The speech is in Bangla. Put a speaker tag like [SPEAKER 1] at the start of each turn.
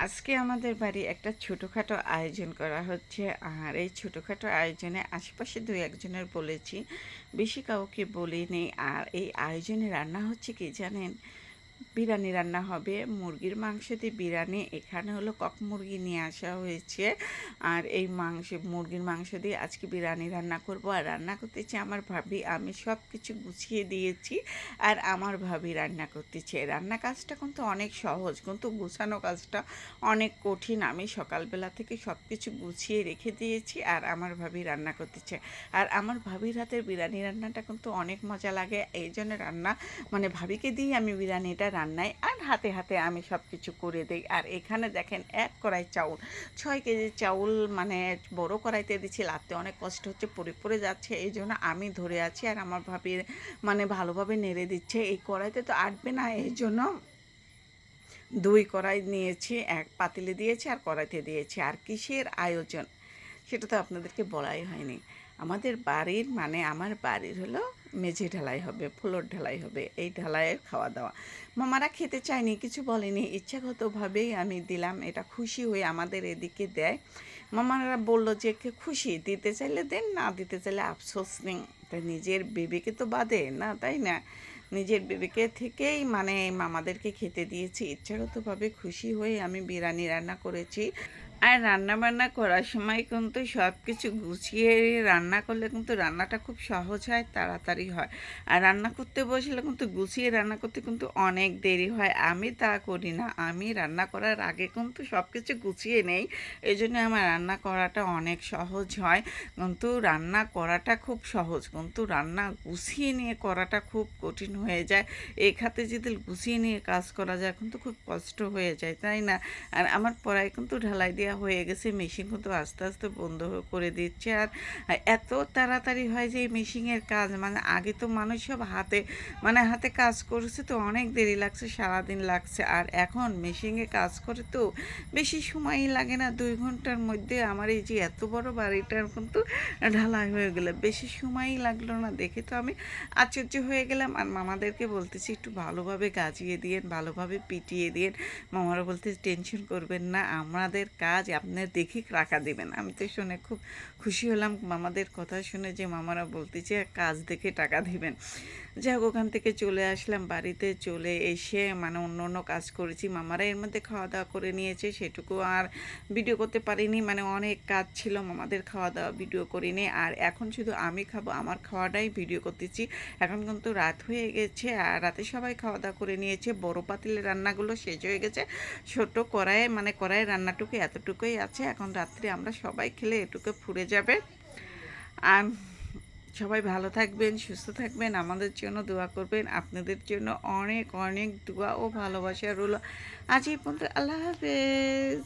[SPEAKER 1] আজকে আমাদের বাড়ি একটা ছোটোখাটো আয়োজন করা হচ্ছে। আর এই ছোটোখাটো আয়োজনে আশেপাশে ২-১ জনের বলেছি। বেশি কাউকে বলিনি। আর এই আয়োজনে রান্না হচ্ছে কি জানেন? বিরিয়ানি রান্না হবে। মুরগির মাংস দিয়ে বিরিয়ানি। এখানে হলো কক মুরগি নিয়ে আসা হয়েছে। আর এই মুরগির মাংস দিয়ে আজকে বিরিয়ানি রান্না করব। আর রান্না করতেছে আমার ভাবি। আমি সব কিছু গুছিয়ে দিয়েছি। আর আমার ভাবি রান্না করতেছে। রান্না কাজটা কিন্তু অনেক সহজ, কিন্তু গুছানো কাজটা অনেক কঠিন। আমি সকালবেলা থেকে সব কিছু গুছিয়ে রেখে দিয়েছি আর আমার ভাবি রান্না করতেছে। আর আমার ভাবির হাতের বিরিয়ানি রান্নাটা কিন্তু অনেক মজা লাগে। এই জন্য মানে ভাবিকে দিয়ে আমি বিরিয়ানিটা রান্নাই আর হাতে হাতে আমি সব কিছু করে দিই। আর এখানে দেখেন ১ কড়াই চাউল, ৬ কেজি চাউল, মানে বড় কড়াইতে দিচ্ছি, লাড়তে অনেক কষ্ট হচ্ছে, পড়ে পড়ে যাচ্ছে, এই জন্য আমি ধরে আছি আর আমার ভাবির মানে ভালোভাবে নেড়ে দিচ্ছে। এই কড়াইতে তো আটবে না, এই জন্য ২ কড়াই নিয়েছি, ১ পাতিলে দিয়েছি আর কড়াইতে দিয়েছি। আর কিসের আয়োজন সেটা তো আপনাদেরকে বলাই হয়নি। আমাদের বাড়ির মানে আমার বাড়ির হলো মেঝে ঢালাই হবে, ফ্লোর ঢালাই হবে। এই ঢালাইয়ের খাওয়া দাওয়া। মামারা খেতে চায়নি, কিছু বলেনি, ইচ্ছাগতভাবেই আমি দিলাম। এটা খুশি হয়ে আমাদের এদিকে দেয়। মামারা বলল যে খুশি, দিতে চাইলে দেন, না দিতে চাইলে আফসোস নেই। তা নিজের বেবিকে তো বাদে না, তাই না? নিজের বেবিকে থেকেই মানে মামাদেরকে খেতে দিয়েছি। ইচ্ছাগতভাবে খুশি হয়ে আমি বিরিয়ানি রান্না করেছি। আর রান্নাবান্না করার সময় কিন্তু সব কিছু গুছিয়ে রান্না করলে কিন্তু রান্নাটা খুব সহজ হয়, তাড়াতাড়ি হয়। আর রান্না করতে বসলে কিন্তু গুছিয়ে রান্না করতে কিন্তু অনেক দেরি হয়। আমি তা করি না। আমি রান্না করার আগে কিন্তু সব কিছু গুছিয়ে নেই। এই জন্য আমার রান্না করাটা অনেক সহজ হয়। কিন্তু রান্না করাটা খুব সহজ, কিন্তু রান্না গুছিয়ে নিয়ে করাটা খুব কঠিন হয়ে যায়। এই খাতে যদি গুছিয়ে নিয়ে কাজ করা যায় কিন্তু খুব কষ্ট হয়ে যায়, তাই না? আর আমার পড়ায় কিন্তু ঢালাই দেওয়া হয়ে গেছে, মেশিন কিন্তু আস্তে আস্তে বন্ধ করে দিচ্ছে। আর এত তাড়াতাড়ি হয় যে এই মেশিনের কাজ, মানে আগে তো মানুষ সব হাতে কাজ করেছে, তো অনেক দেরি লাগছে, সারাদিন লাগছে। আর এখন মেশিনে কাজ করে তো বেশি সময়ই লাগে না, 2 ঘন্টার মধ্যে আমার এই যে এত বড় বাড়িটার কিন্তু ঢালাই হয়ে গেল। বেশি সময়ই লাগলো না, দেখে তো আমি আশ্চর্য হয়ে গেলাম। আর মামাদেরকে বলতেছি একটু ভালোভাবে গাজিয়ে দিয়েন, ভালোভাবে পিটিয়ে দিয়েন। মামারা বলতে টেনশন করবেন না, আমাদের কাজ আপনার দেখে টাকা দেবেন। আমি তো শুনে খুব খুশি হলাম মামাদের কথা শুনে, যে মামারা বলতেছে কাজ দেখে টাকা দিবেন। যাই হোক, ওখান থেকে চলে আসলাম, বাড়িতে চলে এসে মানে অন্য অন্য কাজ করেছি। মামারা এর মধ্যে খাওয়া দাওয়া করে নিয়েছে, সেটুকু আর ভিডিও করতে পারিনি, মানে অনেক কাজ ছিল, মামাদের খাওয়া দাওয়া ভিডিও করিনি। আর এখন শুধু আমি খাবো, আমার খাওয়াটাই ভিডিও করতেছি। এখন কিন্তু রাত হয়ে গেছে আর রাতে সবাই খাওয়া দাওয়া করে নিয়েছে। বড় পাতিলের রান্নাগুলো শেষ হয়ে গেছে, ছোট কড়াইয়ে মানে কড়াইয়ের রান্নাটুকু এতটুকুই আছে। এখন রাত্রে আমরা সবাই খেলে এটুকু ফুরে যাবে। আর সবাই ভালো থাকবেন, সুস্থ থাকবেন, আমাদের জন্য দোয়া করবেন। আপনাদের জন্য অনেক অনেক দোয়া ও ভালোবাসা রইল। আজ এই পর্যন্ত, আল্লাহ হাফেজ।